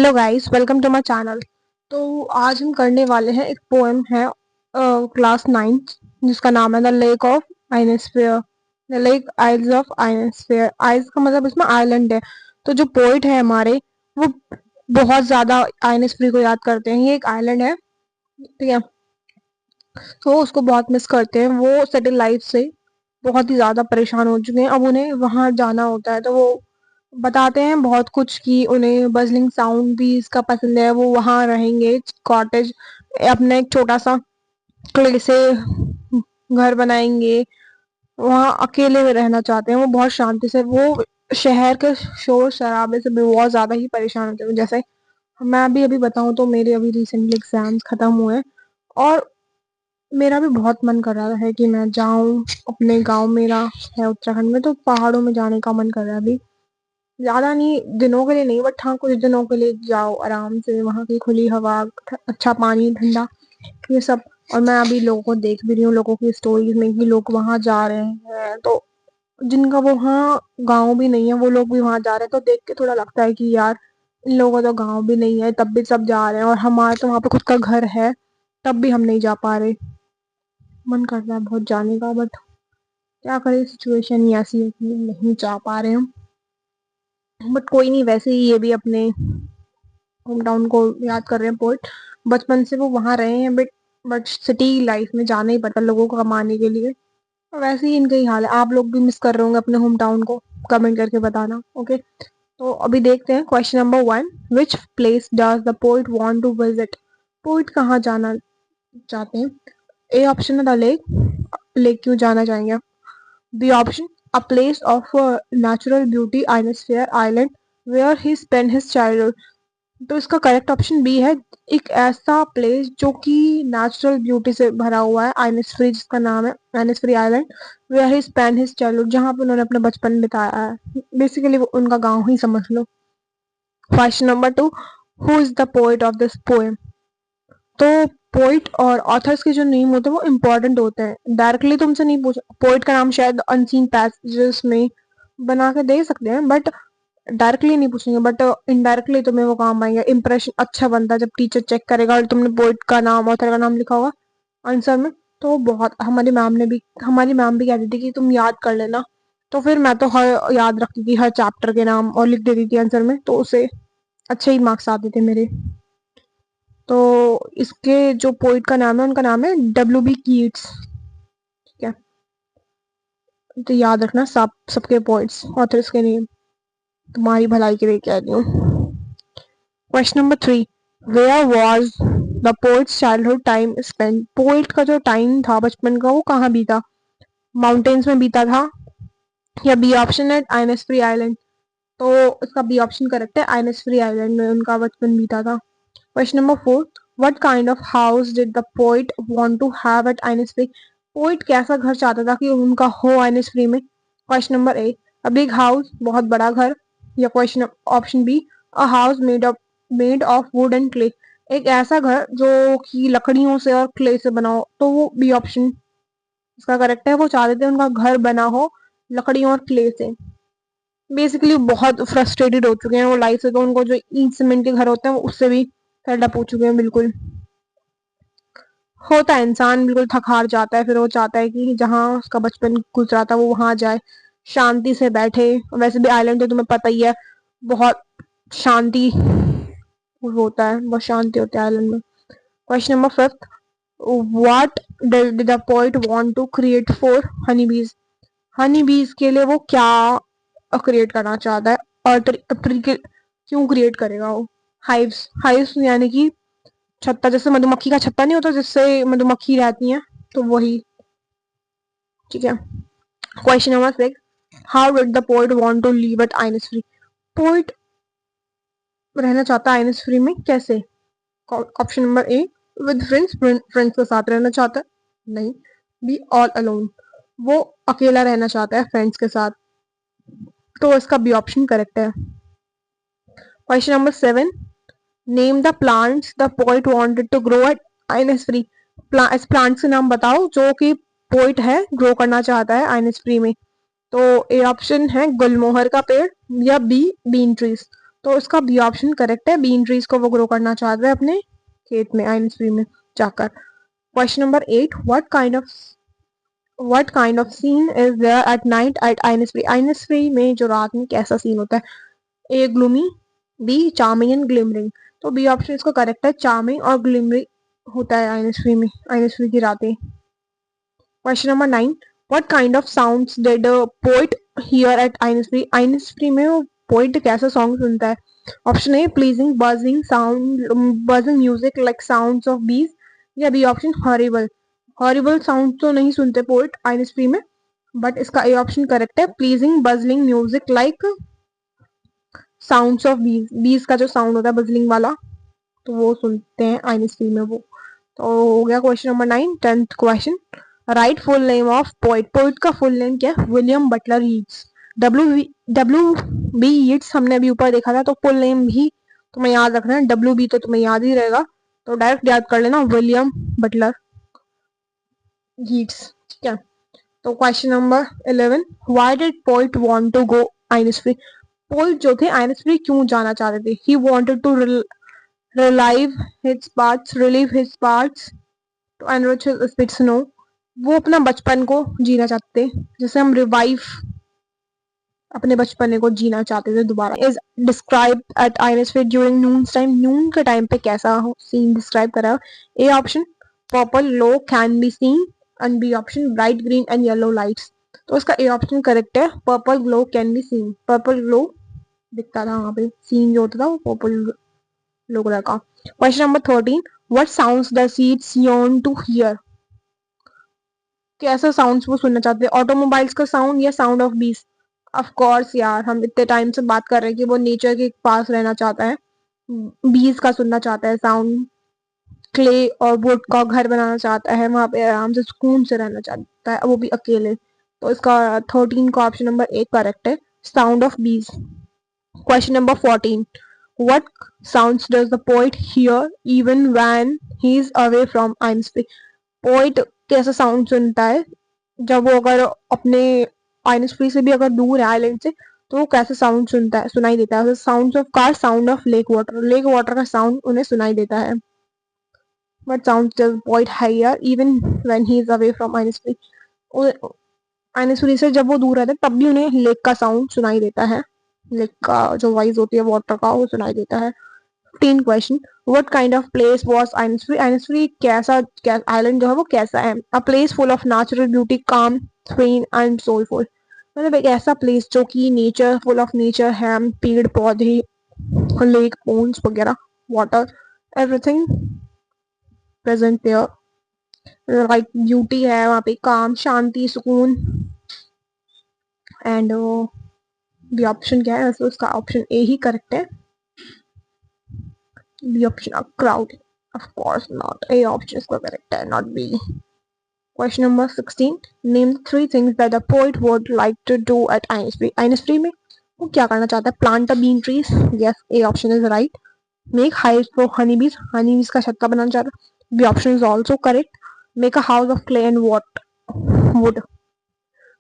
Hello guys, welcome to my channel. तो आज हम करने वाले हैं, एक पोएम है क्लास 9 जिसका नाम है the lake of Innisfree. The lake isles of Innisfree. Isles का मतलब इसमें आइलैंड है। तो जो पोइट है हमारे, वो बहुत ज्यादा आइनस्फीयर को याद करते हैं। ये एक आइलैंड है, ठीक है। तो उसको बहुत मिस करते हैं। वो सेटल लाइफ से बहुत ही ज्यादा परेशान हो चुके हैं। अब उन्हें वहां जाना होता है, तो वो बताते हैं बहुत कुछ कि उन्हें बजलिंग साउंड भी इसका पसंद है। वो वहां रहेंगे, कॉटेज अपना एक छोटा सा क्ले से घर बनाएंगे। वहां अकेले में रहना चाहते हैं। वो बहुत शांति से, वो शहर के शोर शराबे से भी बहुत ज्यादा ही परेशान होते हैं। जैसे मैं भी अभी बताऊं तो मेरे अभी रिसेंटली एग्जाम्स खत्म हुए हैं, और मेरा भी बहुत मन कर रहा है कि मैं जाऊं अपने गांव। मेरा है उत्तराखंड में, तो पहाड़ों में जाने का मन कर रहा है अभी। ज्यादा नहीं दिनों के लिए नहीं, बट हाँ कुछ दिनों के लिए जाओ आराम से। वहां की खुली हवा, अच्छा पानी, ठंडा, ये सब। और मैं अभी लोगों को देख भी रही हूँ, लोगों की स्टोरीज में, कि लोग वहां जा रहे हैं। तो जिनका वो वहाँ गाँव भी नहीं है, वो लोग भी वहां जा रहे हैं। तो देख के थोड़ा लगता है कि यार, इन लोगों का तो गाँव भी नहीं है, तब भी सब जा रहे हैं। और हमारे तो वहां पे खुद का घर है, तब भी हम नहीं जा पा रहे। मन करता है बहुत जाने का, बट क्या करें, सिचुएशन ही ऐसी है कि नहीं जा पा रहे हम। बट कोई नहीं, वैसे ही ये भी अपने होम टाउन को याद कर रहे हैं पोइट। बचपन से वो वहां रहे हैं, बट सिटी लाइफ में जाना ही पड़ता लोगों को कमाने के लिए। वैसे ही इनका ही हाल है। आप लोग भी मिस कर रहे होंगे अपने होम टाउन को, कमेंट करके बताना। ओके, तो अभी देखते हैं question number 1। Which place does the poet want to visit? Poet कहाँ जाना चाहते हैं? ए ऑप्शन है द लेक। लेक क्यों जाना चाहेंगे आप? B option, a place of natural beauty, Ionosphere Island, where he spent his childhood. तो इसका करेक्ट ऑप्शन बी है, एक ऐसा प्लेस जो कि नेचुरल ब्यूटी से भरा हुआ है, आइनस्फ्री जिसका नाम है, Innisfree island, where he spend his childhood, जहाँ पे उन्होंने अपना बचपन बिताया है। बेसिकली वो उनका गांव ही समझ लो। Question number 2, who is the poet of this poem? तो पोइट और ऑथर्स के जो नेम होते हैं वो इम्पोर्टेंट होते हैं। डायरेक्टली तुमसे नहीं पूछा, पोइट का नाम शायद अनसीन पैसेजेस में बना के दे सकते हैं, बट डायरेक्टली नहीं पूछेंगे। बट इनडायरेक्टली तुम्हें वो काम आएंगे। इंप्रेशन अच्छा बनता है जब टीचर चेक करेगा और तुमने पोइट का नाम, ऑथर का नाम लिखा होगा आंसर में। तो बहुत, हमारी मैम भी कहती थी कि तुम याद कर लेना। तो फिर मैं तो हर याद रखती थी, हर चैप्टर के नाम, और लिख देती थी आंसर में, तो उसे अच्छे ही मार्क्स आते थे मेरे। तो इसके जो पोइट का नाम है, उनका नाम है W.B. कीट्स, ठीक है। तो याद रखना सबके पोइट्स, ऑथर्स के नेम, तुम्हारी भलाई के लिए कह रही हूँ। Question number 3, where was the poet's childhood time spend? Poet का जो टाइम था बचपन का, वो कहाँ बीता? माउंटेन्स में बीता था, या बी ऑप्शन है आइनस्फ्री आइलैंड? तो इसका बी ऑप्शन करेक्ट है, आइनस्फ्री आइलैंड में उनका बचपन बीता था। Question number 4, what kind of house did the poet want to have at Innisfree? Poet कैसा घर चाहता था कि उनका हो आइनस्फ्री में? Question number 8, a big house, बहुत बड़ा घर, या question option B, a house made of wood and clay, एक ऐसा घर जो कि लकड़ियों से और क्ले से बना हो। तो वो बी ऑप्शन इसका करेक्ट है, वो चाहते थे उनका घर बना हो लकड़ियों और क्ले से। बेसिकली बहुत फ्रस्ट्रेटेड हो चुके हैं वो लाइफ से, तो उनको जो ईंट सीमेंट के घर होते हैं वो उससे भी फेड अप हो चुके हैं बिल्कुल। होता है, इंसान बिल्कुल थक हार जाता है, फिर वो चाहता है कि जहाँ उसका बचपन गुजरा था वो वहां जाए, शांति से बैठे। वैसे भी आइलैंड तो तुम्हें पता ही है, बहुत शांति होता है, बहुत शांति होती है आइलैंड में। Question number 5, what did the poet want to create for honey bees? Honey बीज के लिए वो क्या क्रिएट करना चाहता है, और क्यों क्रिएट करेगा वो? हाइव्स, हाइव्स यानी कि छत्ता, जैसे मधुमक्खी का छत्ता नहीं होता जिससे मधुमक्खी रहती है, तो वही, ठीक है। Question number 6, how did the poet want to live at Innisfree? Poet रहना चाहता है आइनस्फ्री में, कैसे? Option number A, with friends, friends के साथ रहना चाहता है, नहीं। बी, ऑल अलोन, वो अकेला रहना चाहता है फ्रेंड्स के साथ, तो इसका बी ऑप्शन करेक्ट है। Question number 7, name the plants the poet wanted to grow at Innisfree? इस प्लांट्स के नाम बताओ जो कि पोएट है ग्रो करना चाहता है आइनस्फ्री में। तो ए ऑप्शन है गुलमोहर का पेड़, या बी बीन ट्रीज। तो इसका बी ऑप्शन करेक्ट है, बीन ट्रीज को वो ग्रो करना चाहते हैं अपने खेत में, आइनस फ्री में जाकर। Question number 8, what kind of scene is there at night at Innisfree? Innisfree में जो रात में कैसा सीन होता है? A gloomy, B charming and glimmering. तो बी ऑप्शन इसको करेक्ट है, चार्मिंग और ग्लिमरिंग होता है आइनस्फ्री में, आइनस्फ्री की रातें। Question number 9, what kind of sounds did poet hear at Innisfree? Innisfree में वो पोएट कैसा सॉन्ग सुनता है? Option A pleasing buzzing sound, buzzing music like sounds of bees, या B option horrible. Horrible sound तो नहीं सुनते पोएट आइनस्फ्री में, बट इसका ए ऑप्शन करेक्ट है, pleasing buzzing music like sounds of bees, bees का जो साउंड होता है बजलिंग वाला, तो वो सुनते हैं आइनस्फ्री में वो। तो हो गया question number 9। 10th question, write full name of poet. Poet का फुल नेम क्या है? William Butler Yeats. W B Yeats हमने अभी ऊपर देखा था, तो फुल नेम भी तुम्हें याद रखना है, डब्ल्यू बी तो तुम्हें याद ही रहेगा, तो डायरेक्ट याद कर लेना विलियम बटलर यीट्स, ठीक है। तो question number 11, why did poet want to go Innisfree? Poet जो थे आइनस्फ्री क्यों जाना चाहते थे? He wanted to relive his parts to enrich his spirits, no, वो अपना बचपन को जीना चाहते थे, जैसे हम रिवाइव अपने बचपने को जीना चाहते थे दोबारा। Is describe at Innisfree during noon time, noon के टाइम पे कैसा सीन डिस्क्राइब करा? A option purple glow can be seen, and B option bright green and yellow lights. तो इसका ए ऑप्शन करेक्ट है, purple glow can be seen, purple glow दिखता था वहां पे, सीन जो होता था वो पर्पल ग्लो कलर का। Question number 13, what sounds the seeds yearn to here? कैसा साउंड्स वो सुनना चाहते हैं? ऑटोमोबाइल्स का साउंड या साउंड ऑफ बीस? ऑफ कोर्स यार, हम इतने टाइम से बात कर रहे हैं कि वो नेचर के पास रहना चाहता है, बीज का सुनना चाहता है साउंड, क्ले और वुड का घर बनाना चाहता है, वहां पे आराम से सुकून से रहना चाहता है, वो भी अकेले। तो इसका 13 का ऑप्शन नंबर 1 करेक्ट है, साउंड ऑफ बीज। Question number 14, what sounds does the poet hear even when he is away from Einstein? Poet कैसा साउंड सुनता है जब वो अगर अपने आइनस्फ्री से भी अगर दूर है आइलैंड से, तो वो कैसा साउंड सुनता है, सुनाई देता है? Sound of car, sound of lake water, lake water का साउंड उन्हें सुनाई देता है। But sound does poet hear even when he is away from Innisfree, Innisfree से जब वो दूर रहते हैं तब भी उन्हें लेक का साउंड सुनाई देता है, लेक का जो वॉइस होती है वाटर का वो सुनाई देता है। 15 question, what kind of place was Innisfree? Innisfree कैसा आइलैंड जो है वो कैसा है? A place full of natural beauty, calm, serene and soulful, मतलब एक ऐसा प्लेस जो कि नेचर, फुल ऑफ नेचर है, पेड़ पौधे, लेक पोन्स वगैरह, water, everything present there, like beauty है वहाँ पे, काम, शांति, सुकून। एंड बी ऑप्शन क्या है? उसका ऑप्शन ए ही करेक्ट है, B option a crowd, of course not, A option इसका करेक्ट है, not B. Question number 16, name 3 things that the poet would like to do at Innisfree. Innisfree में वो क्या करना चाहता है? Plant a bean trees, yes, A option is right. Make hive for honey bees, honey bees का छत्ता बनाना चाहता है, B option is also correct. Make a house of clay and wood,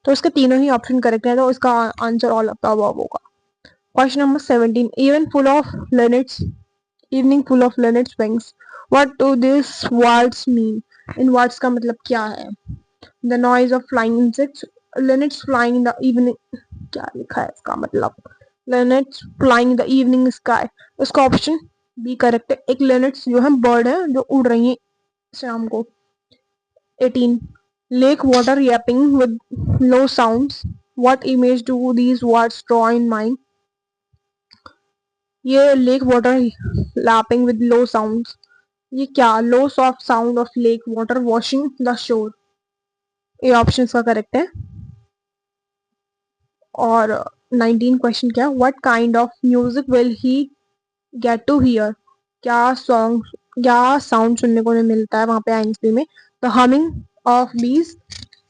तो इसके तीनों ही ऑप्शन करेक्ट है, तो इसका answer all of the above होगा। Question number 17, evening full of linnets wings, what do these words mean? In words का मतलब क्या है? The noise of flying insects, linnets flying in the evening, क्या लिखा है इसका मतलब? linnets flying in the evening sky, इसका ऑप्शन बी करेक्ट है, एक linnets जो है बर्ड है जो उड़ रही है शाम को। 18, lake water yapping with low sounds, what image do these words draw in mind? ये lake water lapping with low sounds, ये क्या? Low soft sound of lake water washing the shore, ये ऑप्शन का करेक्ट है। और 19 question क्या? What kind of music will he get to hear? क्या song, क्या साउंड सुनने को मिलता है वहां पे आइनस्फ्री में? द हमिंग ऑफ बीज,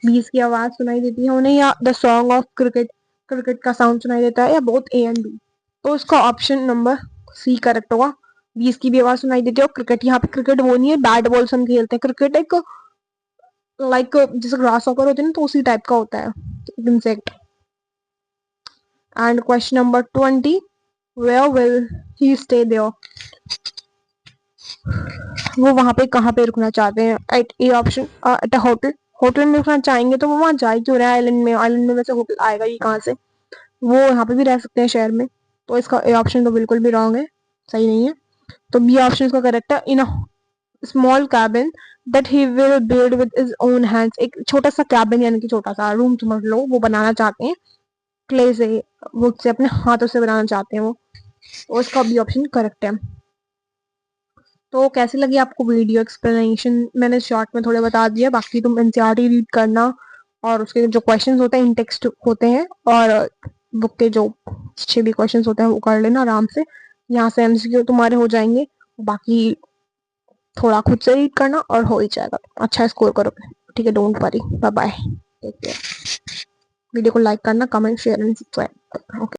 बीज की आवाज सुनाई देती है उन्हें, या the song of cricket, cricket का साउंड सुनाई देता है, या बोथ ए एंड बी? तो इसका ऑप्शन नंबर सी करेक्ट होगा, बीस की भी आवाज सुनाई देती है। और क्रिकेट, यहाँ पे क्रिकेट वो नहीं है बैट बॉल से हम खेलते हैं, क्रिकेट एक लाइक जैसे ग्रास हॉपर होते हैं ना, तो उसी टाइप का होता है insect. And question number 20, Where will he stay there? वो वहां पे कहाँ पे रुकना चाहते हैं? At A option at a hotel. Hotel में रुकना चाहेंगे तो वो वहां जा ही क्यों रहे हैं आइलैंड में? आइलैंड में वैसे होटल आएगा ही कहाँ से? वो यहाँ पे भी रह सकते हैं शहर में। तो इसका ए ऑप्शन तो बिल्कुल भी रॉन्ग है, सही नहीं है। तो बी ऑप्शन इसका करेक्ट है। In small cabin that he will build with his own hands. एक छोटा सा कैबिन यानी कि छोटा सा रूम समझ लो, वो बनाना चाहते हैं क्ले से, वो से अपने हाथों से बनाना चाहते हैं वो। और इसका बी ऑप्शन करेक्ट है। तो कैसी लगी आपको वीडियो एक्सप्लेनेशन? मैंने शॉर्ट में थोड़े बता दिया, बाकी तुम एनसीईआरटी रीड करना और उसके जो क्वेश्चंस होते हैं इन टेक्स्ट होते हैं और बुक के जो अच्छे भी क्वेश्चंस होते हैं वो कर लेना आराम से। यहाँ से एमसीक्यू तुम्हारे हो जाएंगे, बाकी थोड़ा खुद से रीड करना और हो ही जाएगा, अच्छा स्कोर करोगे। ठीक है, don't worry, bye bye, take care. Video को लाइक करना, comment, share and subscribe. Okay.